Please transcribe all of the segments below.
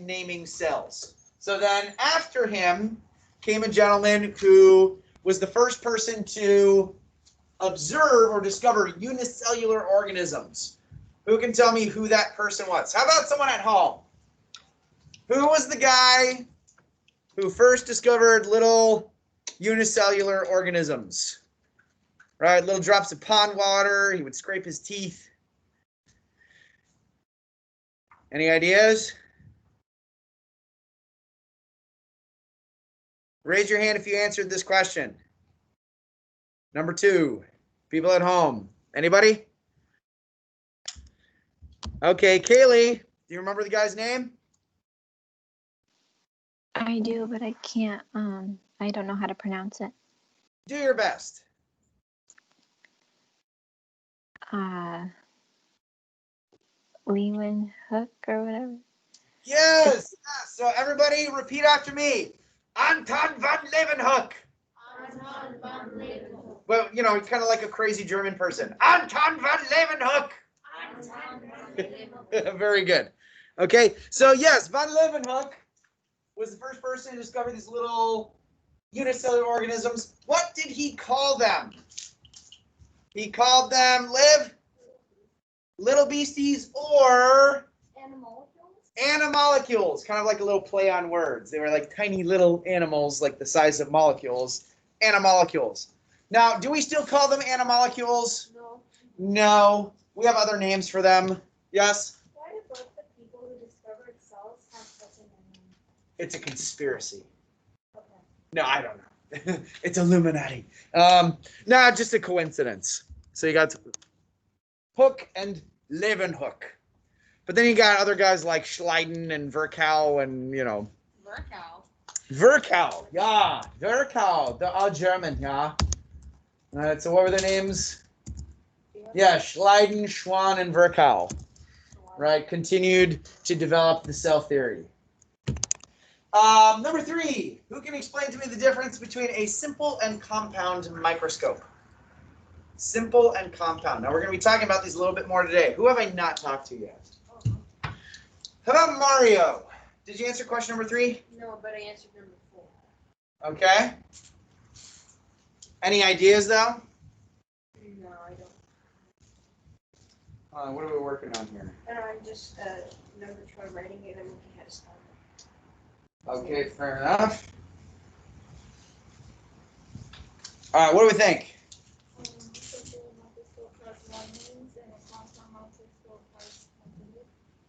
naming cells. So then after him came a gentleman who was the first person to observe or discover unicellular organisms. Who can tell me who that person was? How about someone at home? Who was the guy who first discovered little unicellular organisms? Right, little drops of pond water. He would scrape his teeth. Any ideas? Raise your hand if you answered this question. Number 2, people at home. Anybody? Okay, Kaylee, do you remember the guy's name? I do, but I can't, I don't know how to pronounce it. Do your best. Leeuwenhoek or whatever. Yes. So everybody repeat after me. Anton van Leeuwenhoek. Anton van Leeuwenhoek. Well, you know, kind of like a crazy German person. Anton van Leeuwenhoek. Anton van Leeuwenhoek. Very good. Okay, so yes, van Leeuwenhoek was the first person to discover these little unicellular organisms. What did he call them? He called them little beasties or animalcules, kind of like a little play on words. They were like tiny little animals, like the size of molecules, animalcules. Now, do we still call them animalcules? No. No, we have other names for them. Yes? Why do both the people who discovered cells have such a name? It's a conspiracy. Okay. No, I don't know. It's Illuminati. No, just a coincidence. So you got Hook and Leeuwenhoek. But then you got other guys like Schleiden and Virchow and, you know. Virchow, yeah. Virchow. They're all German, yeah. All right, so what were their names? Yeah, Schleiden, Schwann, and Virchow. Right, continued to develop the cell theory. Number 3, who can explain to me the difference between a simple and compound microscope? Simple and compound. Now we're going to be talking about these a little bit more today. Who have I not talked to yet? How about Mario? Did you answer question number 3? No, but I answered number 4. Okay. Any ideas though? No, I don't. What are we working on here? I'm just number 12 writing it. I'm looking at a spell. Okay, fair enough. All right, what do we think?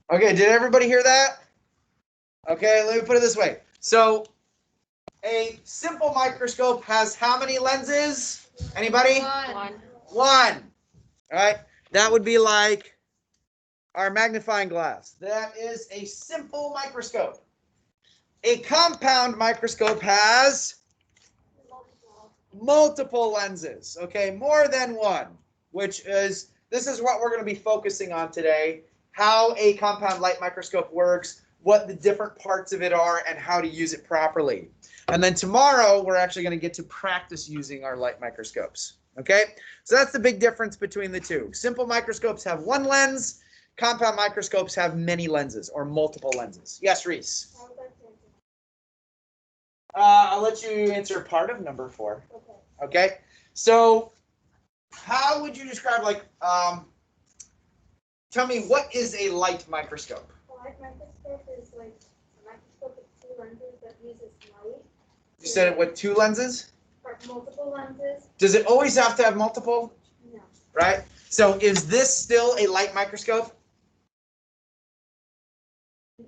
Okay, did everybody hear that? Okay, let me put it this way. So, a simple microscope has how many lenses? Anybody? 1. 1. All right, that would be like our magnifying glass. That is a simple microscope. A compound microscope has multiple lenses, okay, more than 1, which is, this is what we're going to be focusing on today, how a compound light microscope works, what the different parts of it are, and how to use it properly. And then tomorrow, we're actually going to get to practice using our light microscopes, okay? So that's the big difference between the two. Simple microscopes have 1 lens, compound microscopes have many lenses or multiple lenses. Yes, Reese? I'll let you answer part of number 4. Okay. So, how would you describe, like, tell me, what is a light microscope? A light microscope is like a microscope with 2 lenses that uses light. You said it with 2 lenses? Or multiple lenses. Does it always have to have multiple? No. Right? So, is this still a light microscope? No.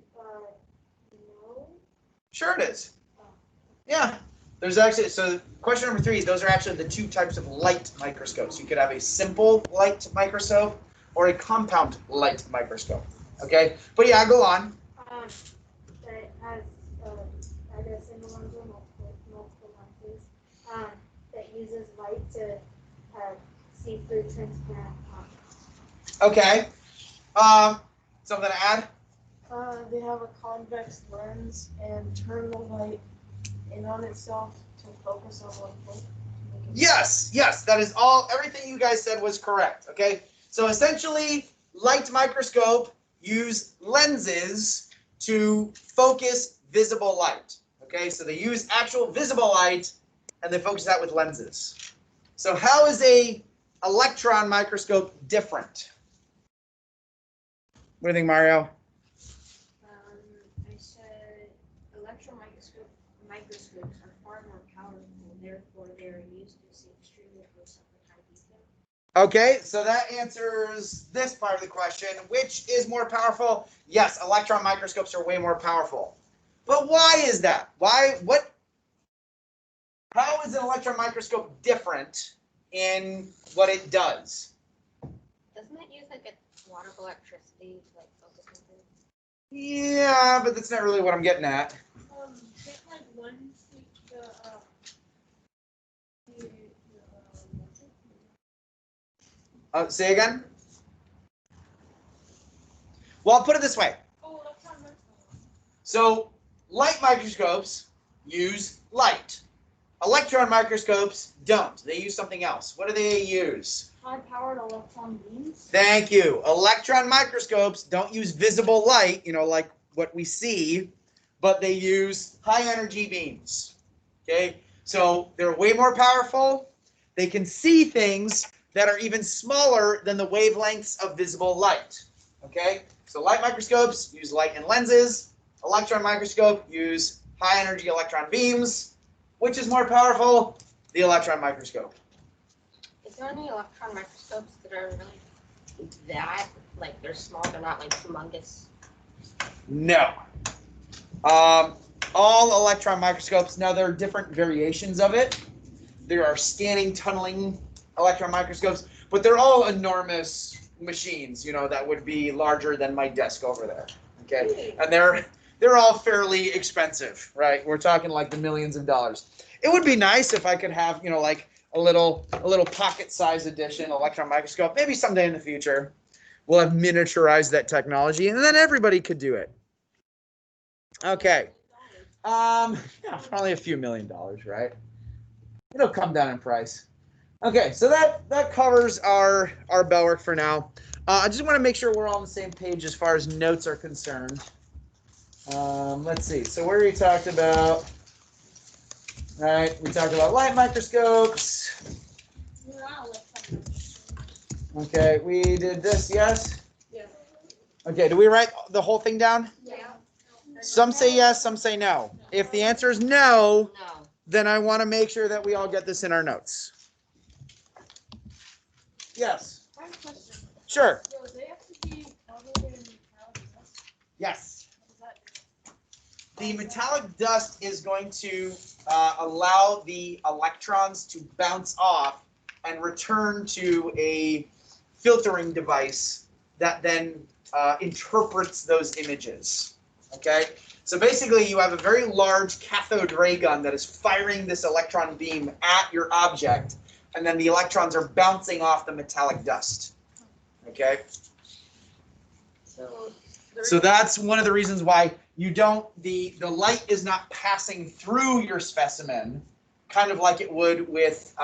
Sure it is. Yeah. There's actually, so question number 3 is those are actually the 2 types of light microscopes. You could have a simple light microscope or a compound light microscope. Okay? But yeah, go on. That has either a single lens or multiple lenses that uses light to see through transparent objects. Okay. Something to add? They have a convex lens and turn the light in on itself to focus on one point. Yes, that is all. Everything you guys said was correct. Okay, so essentially, light microscope use lenses to focus visible light. Okay, so they use actual visible light and they focus that with lenses. So how is a electron microscope different? What do you think, Mario? I said electron microscopes are far more powerful, therefore they are used to see extremely close up and high detail. Okay, so that answers this part of the question. Which is more powerful? Yes, electron microscopes are way more powerful. But why is that? How is an electron microscope different in what it does? Doesn't it use like a lot of electricity to like focus on things? Yeah, but that's not really what I'm getting at. Take like one Say again? Well, I'll put it this way. electron microscope. So light microscopes use light. Electron microscopes don't. They use something else. What do they use? High-powered electron beams. Thank you. Electron microscopes don't use visible light, like what we see, but they use high energy beams. Okay? So they're way more powerful. They can see things that are even smaller than the wavelengths of visible light. Okay? So light microscopes use light and lenses. Electron microscope use high energy electron beams. Which is more powerful? The electron microscope. Is there any electron microscopes that are really that, like they're small, they're not like humongous? No. All electron microscopes, now there are different variations of it. There are scanning, tunneling electron microscopes, but they're all enormous machines, that would be larger than my desk over there. Okay? And they're all fairly expensive, right? We're talking like the millions of dollars. It would be nice if I could have, like a little pocket-sized edition electron microscope. Maybe someday in the future, we'll have miniaturized that technology, and then everybody could do it. Okay. Yeah, probably a few $1 million, right? It'll come down in price. Okay, so that covers our bell work for now. I just want to make sure we're all on the same page as far as notes are concerned. Let's see. So where we talked about, right? We talked about light microscopes. Okay, we did this, yes? Yeah. Okay, do we write the whole thing down? Yeah. Some say yes, some say no. If the answer is no, No. then I want to make sure that we all get this in our notes. Yes. I have a question. Sure. So they have to be covered in metallic dust? Yes. What does that do? The metallic dust is going to allow the electrons to bounce off and return to a filtering device that then interprets those images. Okay? So basically you have a very large cathode ray gun that is firing this electron beam at your object, and then the electrons are bouncing off the metallic dust. Okay? So that's one of the reasons why you don't, the light is not passing through your specimen, kind of like it would with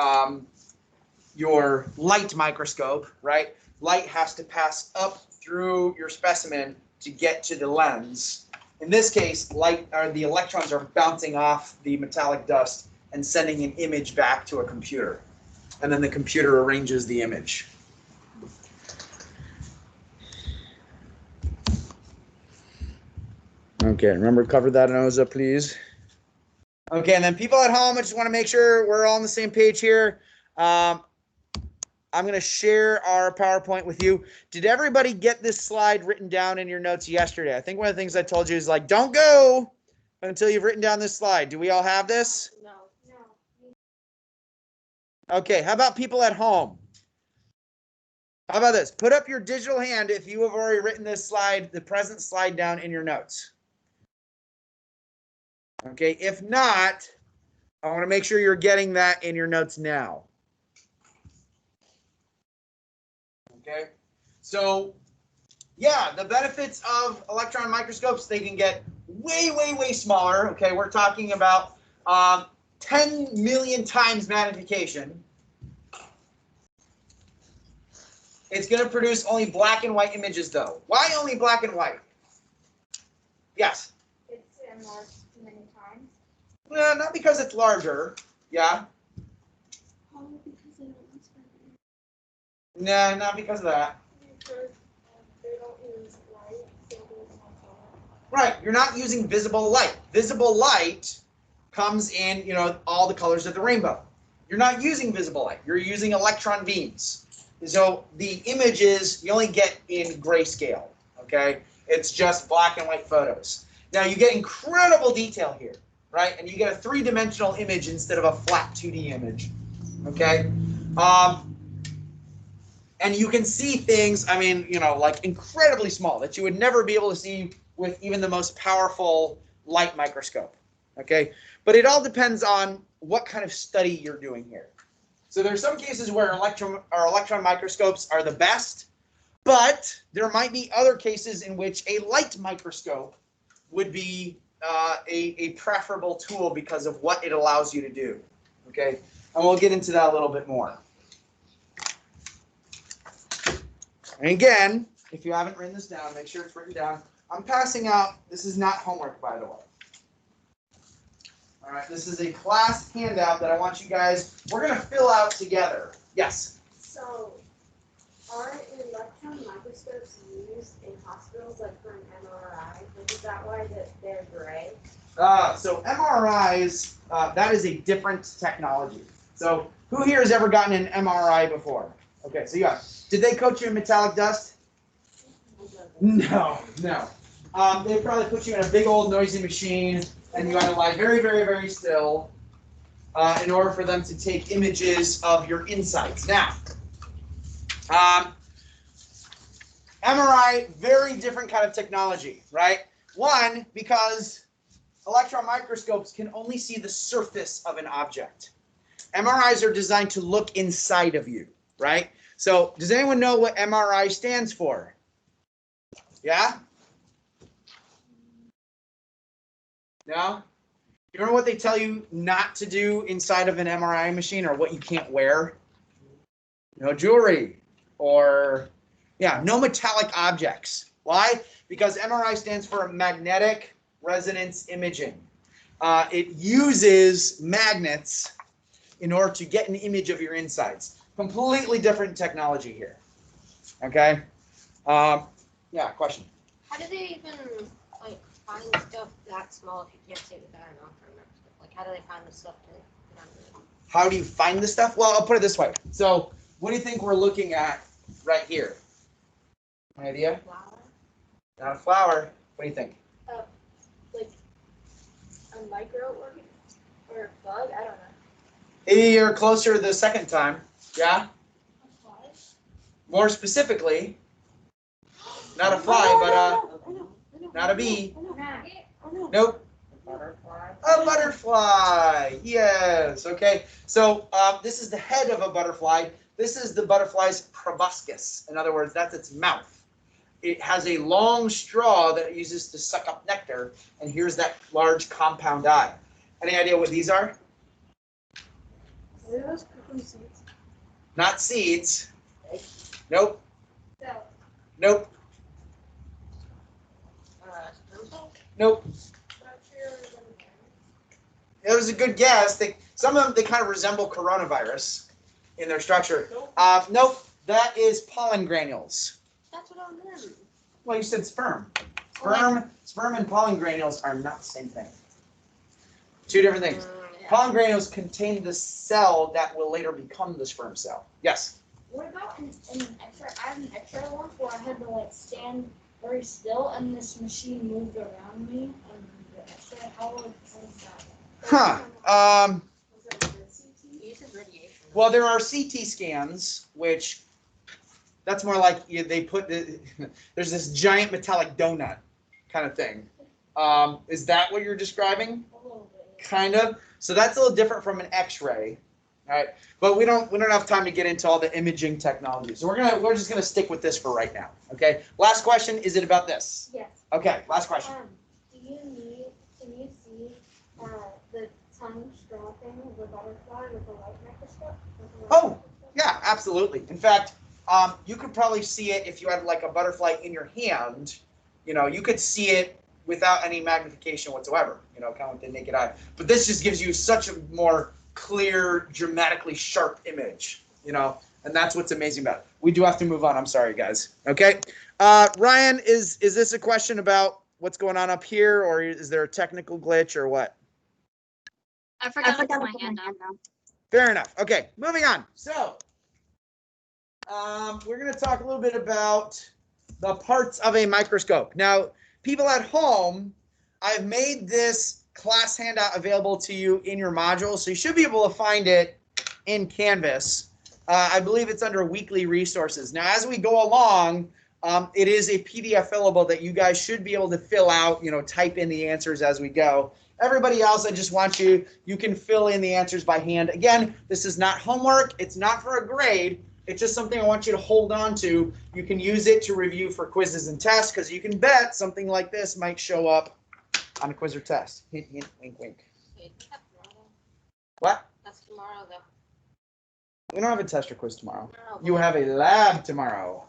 your light microscope, right? Light has to pass up through your specimen to get to the lens. In this case, the electrons are bouncing off the metallic dust and sending an image back to a computer. And then the computer arranges the image. Okay, remember to cover that nose up, please. Okay, and then people at home, I just want to make sure we're all on the same page here. I'm going to share our PowerPoint with you. Did everybody get this slide written down in your notes yesterday? I think one of the things I told you is like, don't go until you've written down this slide. Do we all have this? No. Okay, how about people at home? How about this? Put up your digital hand if you have already written this slide, the present slide down in your notes. Okay, if not, I want to make sure you're getting that in your notes now. Okay, so yeah, the benefits of electron microscopes, they can get way, way, way smaller. Okay, we're talking about 10 million times magnification. It's going to produce only black and white images though. Why only black and white? Yes. It's enlarged many times. Well, not because it's larger. Yeah. Probably because they don't spend it. Nah, not because of that. Because they don't use light, so there's no color. Right. You're not using visible light. Visible light comes in, all the colors of the rainbow. You're not using visible light. You're using electron beams. So the images you only get in grayscale. Okay. It's just black and white photos. Now you get incredible detail here, right? And you get a three-dimensional image instead of a flat 2D image. Okay. And you can see things, like incredibly small that you would never be able to see with even the most powerful light microscope. Okay. But it all depends on what kind of study you're doing here. So there's some cases where electron microscopes are the best, but there might be other cases in which a light microscope would be a preferable tool because of what it allows you to do. Okay, and we'll get into that a little bit more. And again, if you haven't written this down, make sure it's written down. I'm passing out, this is not homework, by the way. All right, this is a class handout that I want you guys, we're going to fill out together. Yes? So, are electron microscopes used in hospitals, like for an MRI? Like, is that why they're gray? So MRIs, that is a different technology. So who here has ever gotten an MRI before? Okay, so yeah. Did they coach you in metallic dust? No. They probably put you in a big old noisy machine and you had to lie very, very, very still in order for them to take images of your insides. Now, MRI, very different kind of technology, right? One, because electron microscopes can only see the surface of an object. MRIs are designed to look inside of you, right? So does anyone know what MRI stands for? Yeah? No? You remember what they tell you not to do inside of an MRI machine, or what you can't wear? No jewelry, or no metallic objects. Why? Because MRI stands for magnetic resonance imaging. It uses magnets in order to get an image of your insides. Completely different technology here. Okay? Question. How do they even find stuff that small if you can't see it with that electron microscope? Like, how do they find the stuff to put on the... How do you find the stuff? Well, I'll put it this way. So, what do you think we're looking at right here? Any idea? Flower? Not a flower. What do you think? Like a microorganism or a bug? I don't know. You're closer the second time. Yeah? A fly? More specifically, not a fly, but not a bee. Nope. Butterfly? A butterfly. Yes. Okay. So this is the head of a butterfly. This is the butterfly's proboscis. In other words, that's its mouth. It has a long straw that it uses to suck up nectar, and here's that large compound eye. Any idea what these are? Are those cocoon seeds? Not seeds. Nope. So, Nope. Sperm cell? Nope. bacteria. It was a good guess. Some of them, they kind of resemble coronavirus in their structure. Nope. That is pollen granules. That's what I meant. Well, you said sperm. Oh, Sperm and pollen granules are not the same thing. Two different things. Yeah. Pollen granules contain the cell that will later become the sperm cell. Yes. What about an X-ray? I had an X-ray once where I had to stand very still and this machine moved around me on the X-ray. How was that? Huh. Was it the CT? It uses radiation. Well, there are CT scans, which that's more like they put there's this giant metallic donut kind of thing. Is that what you're describing? A little bit. Kind of. So that's a little different from an X-ray, all right? But we don't have time to get into all the imaging technology. So we're just gonna stick with this for right now. Okay. Last question. Is it about this? Yes. Okay. Last question. Can you see the tongue straw thing of the butterfly with a light microscope? Oh, yeah, absolutely. In fact, you could probably see it if you had like a butterfly in your hand. You could see it without any magnification whatsoever, you know, kind of with the naked eye. But this just gives you such a more clear, dramatically sharp image, you know, and that's what's amazing about it. We do have to move on. I'm sorry, guys. Okay. Ryan, is this a question about what's going on up here, or is there a technical glitch or what? I forgot to put my hand down. Fair enough. Okay, moving on. So, we're going to talk a little bit about the parts of a microscope. Now, people at home, I've made this class handout available to you in your module, so you should be able to find it in Canvas. I believe it's under weekly resources. Now, as we go along, it is a PDF fillable that you guys should be able to fill out, you know, type in the answers as we go. Everybody else, I just want you can fill in the answers by hand. Again, this is not homework. It's not for a grade. It's just something I want you to hold on to. You can use it to review for quizzes and tests, because you can bet something like this might show up on a quiz or test. Hint, hint, wink, wink. Okay, that's tomorrow. What? That's tomorrow, though. We don't have a test or quiz tomorrow. Tomorrow, You have a lab tomorrow.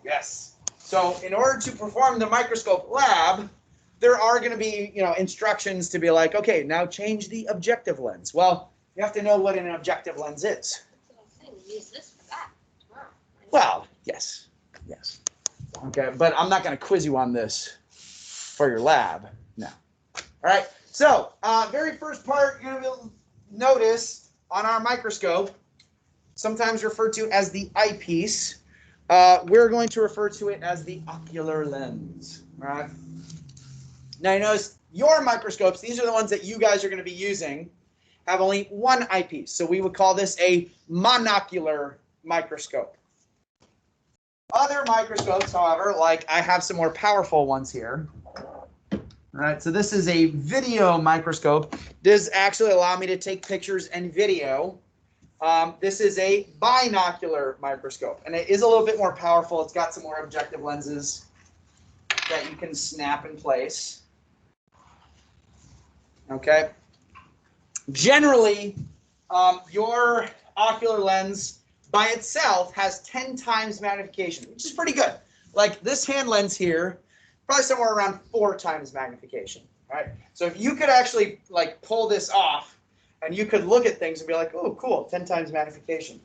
Yes. So in order to perform the microscope lab, there are going to be, you know, instructions to be like, okay, now change the objective lens. Well, you have to know what an objective lens is. That's what I'm saying. We use this for that tomorrow. Well, yes, yes. Okay, but I'm not going to quiz you on this for your lab. No. All right. So, very first part, you're going to notice on our microscope, sometimes referred to as the eyepiece. We're going to refer to it as the ocular lens. All right. Now, you notice your microscopes, these are the ones that you guys are going to be using, have only one eyepiece. So we would call this a monocular microscope. Other microscopes, however, like I have some more powerful ones here. All right, so this is a video microscope. Does actually allow me to take pictures and video. This is a binocular microscope, and it is a little bit more powerful. It's got some more objective lenses that you can snap in place. Okay. Generally, your ocular lens by itself has 10 times magnification, which is pretty good. Like this hand lens here, probably somewhere around 4 times magnification. All right. So if you could actually like pull this off and you could look at things and be like, oh, cool, 10 times magnification,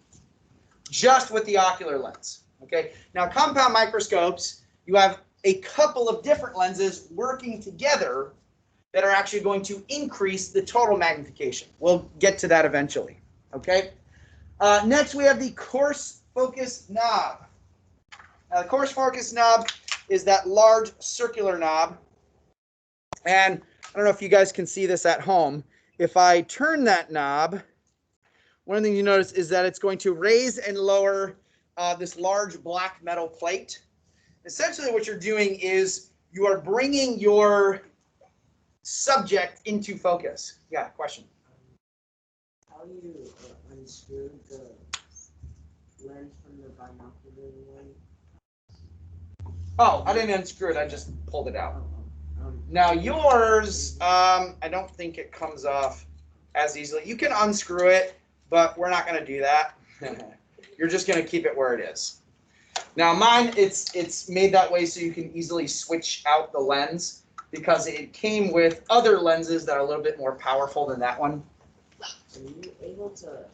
just with the ocular lens. Okay. Now, compound microscopes, you have a couple of different lenses working together that are actually going to increase the total magnification. We'll get to that eventually. Okay. Next, we have the coarse focus knob. Now, the coarse focus knob is that large circular knob. And I don't know if you guys can see this at home. If I turn that knob, one thing you notice is that it's going to raise and lower this large black metal plate. Essentially, what you're doing is you are bringing your subject into focus. Yeah, question. How do you unscrew the lens from the binocular one? Oh, I didn't unscrew it. I just pulled it out. Now yours, I don't think it comes off as easily. You can unscrew it, but we're not going to do that. You're just going to keep it where it is. Now mine, it's made that way so you can easily switch out the lens, because it came with other lenses that are a little bit more powerful than that one. Are you able to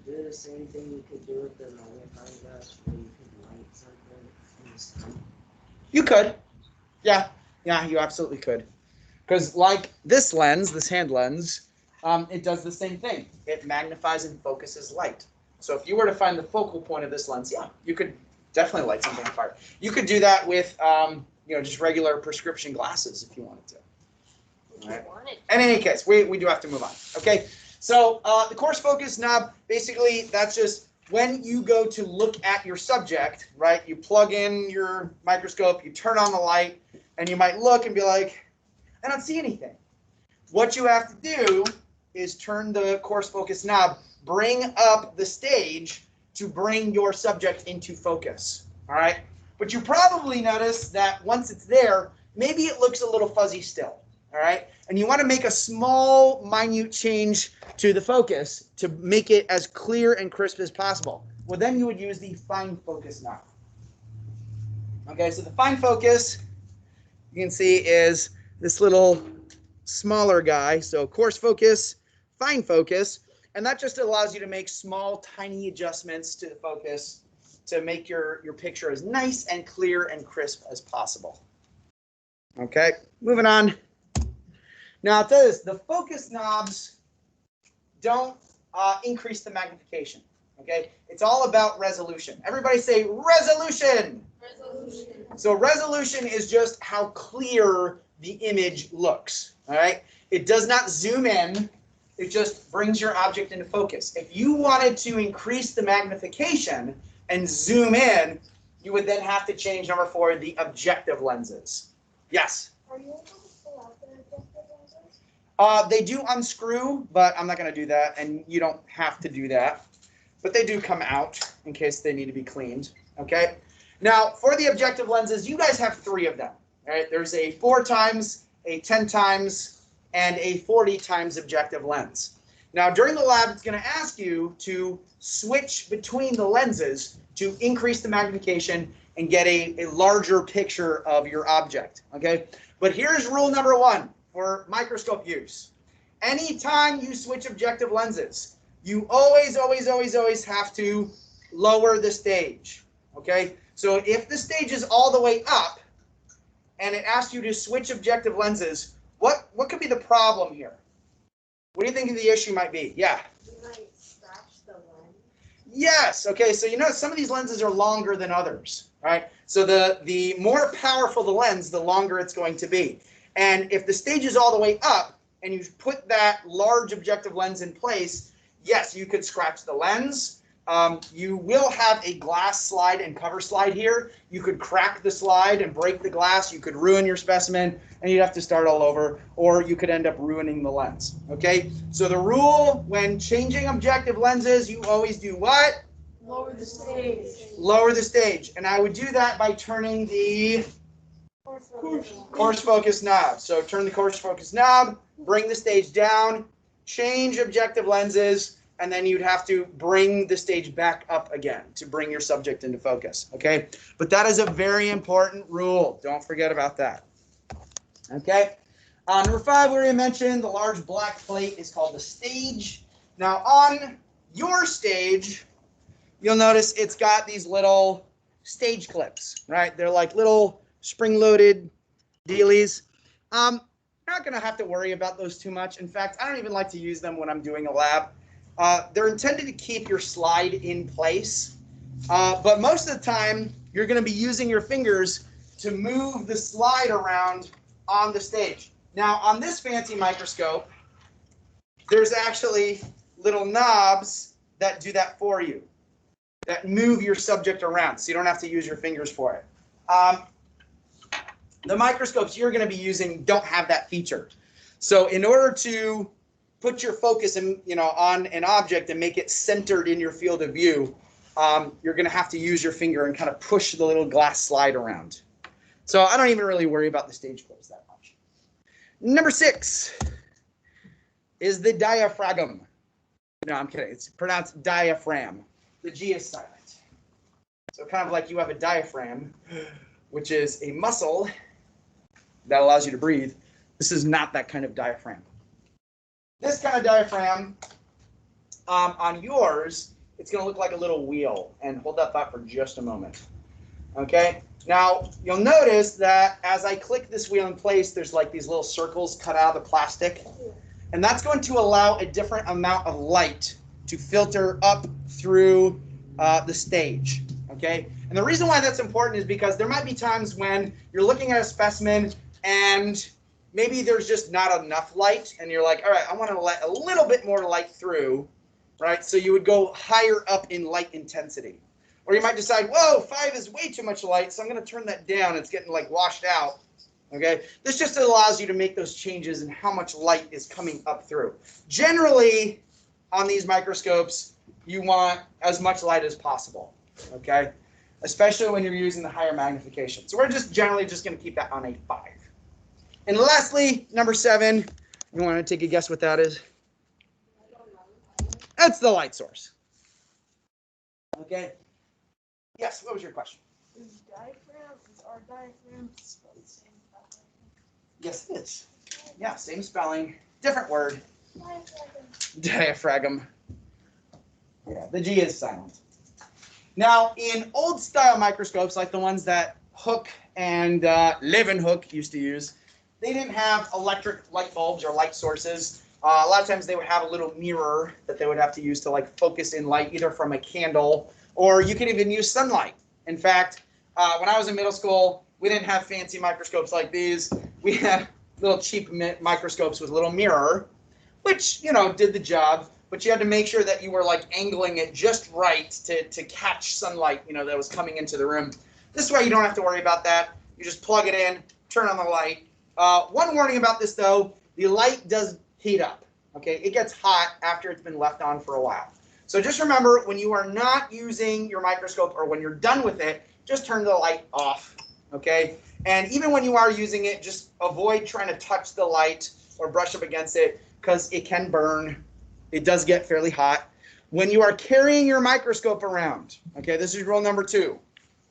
do the same thing you could do with the magnifying glass, where you could light something in the sun? You could. Yeah, you absolutely could. Because like this lens, this hand lens, it does the same thing. It magnifies and focuses light. So if you were to find the focal point of this lens, yeah, you could definitely light something on fire. You could do that with just regular prescription glasses if you wanted to. If you Right. wanted. In any case, we do have to move on. Okay, so the coarse focus knob, basically that's just when you go to look at your subject, right? You plug in your microscope, you turn on the light, and you might look and be like, I don't see anything. What you have to do is turn the coarse focus knob, bring up the stage to bring your subject into focus. All right. But you probably notice that once it's there, maybe it looks a little fuzzy still. All right. And you want to make a small, minute change to the focus to make it as clear and crisp as possible. Well, then you would use the fine focus knob. Okay. So the fine focus, you can see, is this little smaller guy. So coarse focus, fine focus, and that just allows you to make small, tiny adjustments to the focus to make your picture as nice and clear and crisp as possible. Okay, moving on. Now I'll tell you this, the focus knobs don't increase the magnification, okay? It's all about resolution. Everybody say resolution. Resolution. So resolution is just how clear the image looks, all right? It does not zoom in, it just brings your object into focus. If you wanted to increase the magnification and zoom in, you would then have to change number 4, the objective lenses. Yes? Are you able to pull out the objective lenses? They do unscrew, but I'm not going to do that, and you don't have to do that. But they do come out in case they need to be cleaned, okay? Now, for the objective lenses, you guys have 3 of them, all right? There's a 4 times, a 10 times, and a 40 times objective lens. Now, during the lab, it's going to ask you to switch between the lenses to increase the magnification and get a larger picture of your object, okay? But here's rule number 1 for microscope use. Anytime you switch objective lenses, you always have to lower the stage, okay? So if the stage is all the way up and it asks you to switch objective lenses, what could be the problem here? What do you think the issue might be? Yeah. You might scratch the lens. Yes. Okay. So you know some of these lenses are longer than others, right? So the more powerful the lens, the longer it's going to be. And if the stage is all the way up and you put that large objective lens in place, yes, you could scratch the lens. You will have a glass slide and cover slide here. You could crack the slide and break the glass. You could ruin your specimen and you'd have to start all over, or you could end up ruining the lens. Okay, so the rule when changing objective lenses, you always do what? Lower the stage. Lower the stage. And I would do that by turning the coarse focus knob. So turn the coarse focus knob, bring the stage down, change objective lenses, and then you'd have to bring the stage back up again to bring your subject into focus, okay? But that is a very important rule. Don't forget about that, okay? Number 5, we already mentioned the large black plate is called the stage. Now on your stage, you'll notice it's got these little stage clips, right? They're like little spring-loaded dealies. You're not going to have to worry about those too much. In fact, I don't even like to use them when I'm doing a lab. They're intended to keep your slide in place, but most of the time you're going to be using your fingers to move the slide around on the stage. Now on this fancy microscope, there's actually little knobs that do that for you, that move your subject around, so you don't have to use your fingers for it. The microscopes you're going to be using don't have that feature. So in order to put your focus on an object and make it centered in your field of view, you're going to have to use your finger and kind of push the little glass slide around. So I don't even really worry about the stage clips that much. Number 6 is the diaphragm. No, I'm kidding. It's pronounced diaphragm. The G is silent. So kind of like you have a diaphragm, which is a muscle that allows you to breathe. This is not that kind of diaphragm. This kind of diaphragm, on yours, it's going to look like a little wheel. And hold that thought for just a moment. Okay? Now, you'll notice that as I click this wheel in place, there's like these little circles cut out of the plastic. And that's going to allow a different amount of light to filter up through the stage. Okay? And the reason why that's important is because there might be times when you're looking at a specimen and maybe there's just not enough light and you're like, all right, I want to let a little bit more light through, right? So you would go higher up in light intensity. Or you might decide, whoa, 5 is way too much light, so I'm going to turn that down. It's getting like washed out, okay? This just allows you to make those changes in how much light is coming up through. Generally, on these microscopes, you want as much light as possible, okay? Especially when you're using the higher magnification. So we're just generally just going to keep that on a 5. And lastly, number 7, you want to take a guess what that is? That's the light source. Okay. Yes, what was your question? Is our diaphragm spelled the same? Yes, it is. Yeah, same spelling, different word. Diaphragm. Yeah, the G is silent. Now, in old style microscopes, like the ones that Hooke and Leeuwenhoek used to use, they didn't have electric light bulbs or light sources. A lot of times they would have a little mirror that they would have to use to like focus in light, either from a candle, or you could even use sunlight. In fact, when I was in middle school, we didn't have fancy microscopes like these. We had little cheap microscopes with a little mirror, which, you know, did the job, but you had to make sure that you were like angling it just right to catch sunlight, you know, that was coming into the room. This way you don't have to worry about that. You just plug it in, turn on the light. One warning about this though, the light does heat up, okay? It gets hot after it's been left on for a while. So just remember, when you are not using your microscope or when you're done with it, just turn the light off, okay? And even when you are using it, just avoid trying to touch the light or brush up against it because it can burn. It does get fairly hot. When you are carrying your microscope around, okay, this is rule number 2.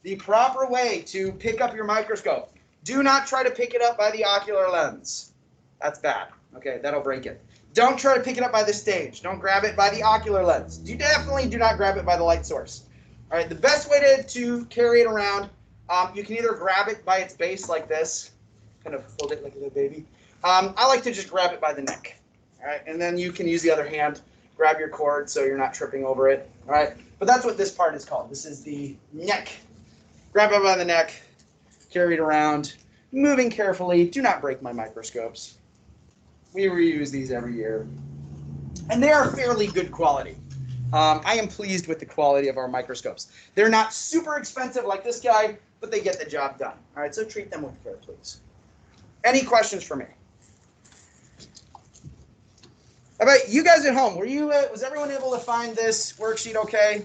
The proper way to pick up your microscope. Do not try to pick it up by the ocular lens. That's bad. Okay, that'll break it. Don't try to pick it up by the stage. Don't grab it by the ocular lens. You definitely do not grab it by the light source. All right, the best way to carry it around, you can either grab it by its base like this, kind of hold it like a little baby. I like to just grab it by the neck. All right, and then you can use the other hand, grab your cord so you're not tripping over it. All right, but that's what this part is called. This is the neck. Grab it by the neck, carry it around, moving carefully. Do not break my microscopes. We reuse these every year. And they are fairly good quality. I am pleased with the quality of our microscopes. They're not super expensive like this guy, but they get the job done. All right, so treat them with care, please. Any questions for me? How about you guys at home? Was everyone able to find this worksheet okay?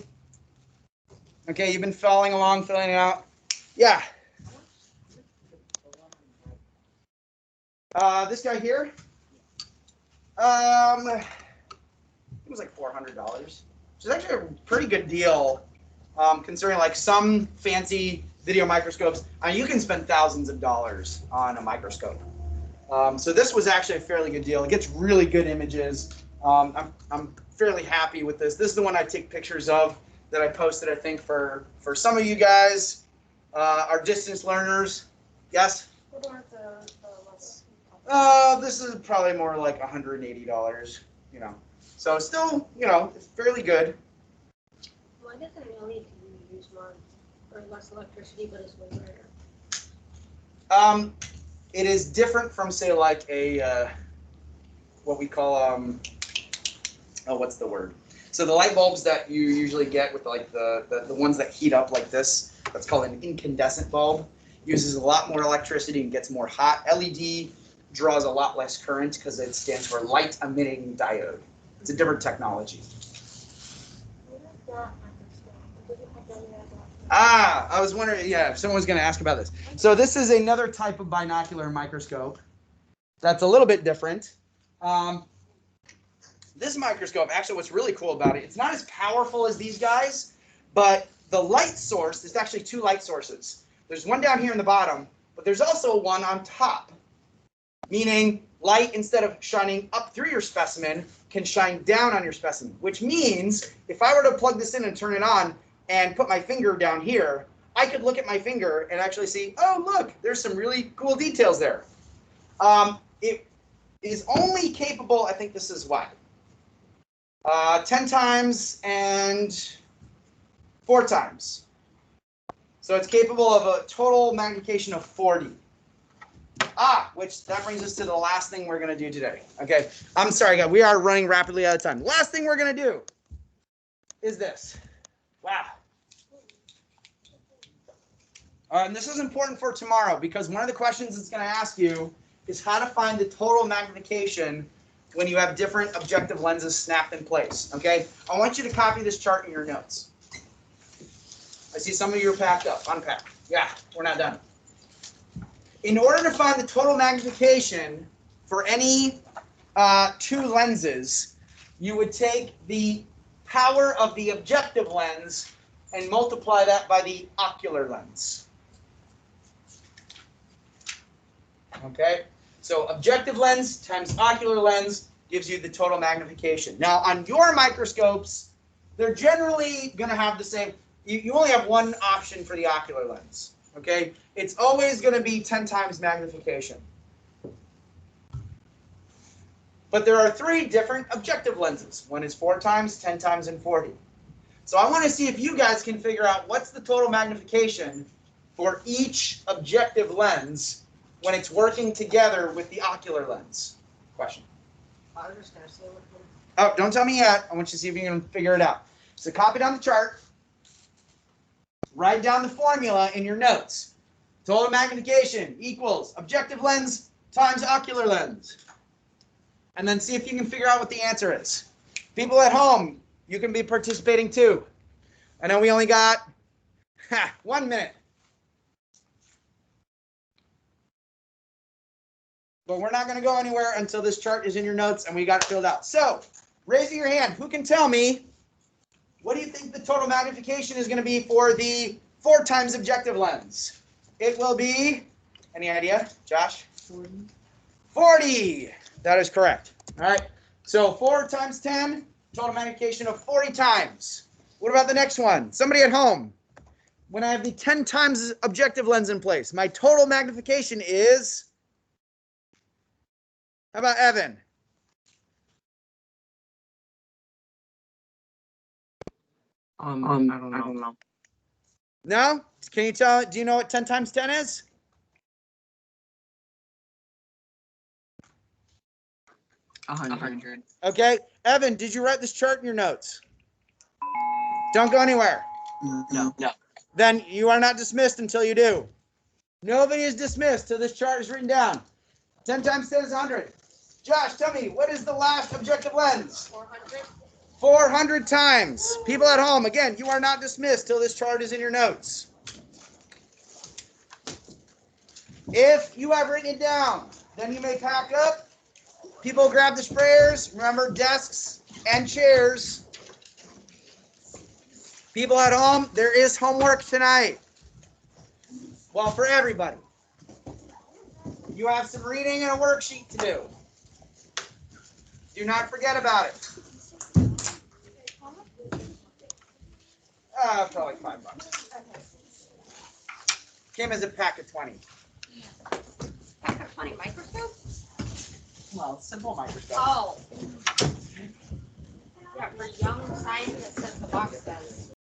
Okay, you've been following along, filling it out? Yeah. This guy here? It was like $400, which is actually a pretty good deal, considering like some fancy video microscopes. I mean, you can spend thousands of dollars on a microscope. So this was actually a fairly good deal. It gets really good images. I'm fairly happy with this. This is the one I take pictures of that I posted, I think, for some of you guys, our distance learners. Yes? What are the less? This is probably more like $180, you know. So still, you know, it's fairly good. Why doesn't LED use more or less electricity, but is way brighter? It is different from, say, like a what we call what's the word? So the light bulbs that you usually get with like the ones that heat up like this, that's called an incandescent bulb, uses a lot more electricity and gets more hot. LED draws a lot less current because it stands for light emitting diode. It's a different technology. I was wondering, yeah, if someone was going to ask about this. So this is another type of binocular microscope that's a little bit different. This microscope, actually what's really cool about it, it's not as powerful as these guys, but the light source, there's actually 2 light sources. There's one down here in the bottom, but there's also one on top, meaning light, instead of shining up through your specimen, can shine down on your specimen, which means if I were to plug this in and turn it on and put my finger down here, I could look at my finger and actually see, oh, look, there's some really cool details there. It is only capable, I think this is what? 10 times and 4 times. So it's capable of a total magnification of 40. Which that brings us to the last thing we're going to do today. Okay, I'm sorry, guys. We are running rapidly out of time. Last thing we're going to do is this. Wow. And this is important for tomorrow because one of the questions it's going to ask you is how to find the total magnification when you have different objective lenses snapped in place. Okay, I want you to copy this chart in your notes. I see some of you are packed up. Unpack. Yeah, we're not done. In order to find the total magnification for any 2 lenses, you would take the power of the objective lens and multiply that by the ocular lens. Okay, So objective lens times ocular lens gives you the total magnification. Now on your microscopes, they're generally going to have the same. You only have one option for the ocular lens. Okay, it's always going to be 10 times magnification. But there are 3 different objective lenses. One is 4 times, 10 times, and 40. So I want to see if you guys can figure out what's the total magnification for each objective lens when it's working together with the ocular lens. Question. I was just gonna say what the Oh, don't tell me yet. I want you to see if you can figure it out. So copy down the chart. Write down the formula in your notes. Total magnification equals objective lens times ocular lens. And then see if you can figure out what the answer is. People at home, you can be participating too. I know we only got 1 minute. But we're not going to go anywhere until this chart is in your notes and we got it filled out. So, raising your hand, who can tell me, what do you think the total magnification is going to be for the 4 times objective lens? It will be, any idea, Josh? 40. 40. That is correct. All right. So 4 times 10, total magnification of 40 times. What about the next one? Somebody at home. When I have the 10 times objective lens in place, my total magnification is, how about Evan? I don't know. No? Can you tell, do you know what 10 times 10 is? $100. Okay. Evan, did you write this chart in your notes? Don't go anywhere. No. Then you are not dismissed until you do. Nobody is dismissed till this chart is written down. 10 times 10 is 100. Josh, tell me, what is the last objective lens? 400. 400 times. People at home, again, you are not dismissed till this chart is in your notes. If you have written it down, then you may pack up. People grab the sprayers. Remember, desks and chairs. People at home, there is homework tonight. Well, for everybody. You have some reading and a worksheet to do. Do not forget about it. Probably $5. Came as a pack of 20. Pack of 20 microscope? Well, simple microscope. Oh. Yeah, for young scientists, as the box says.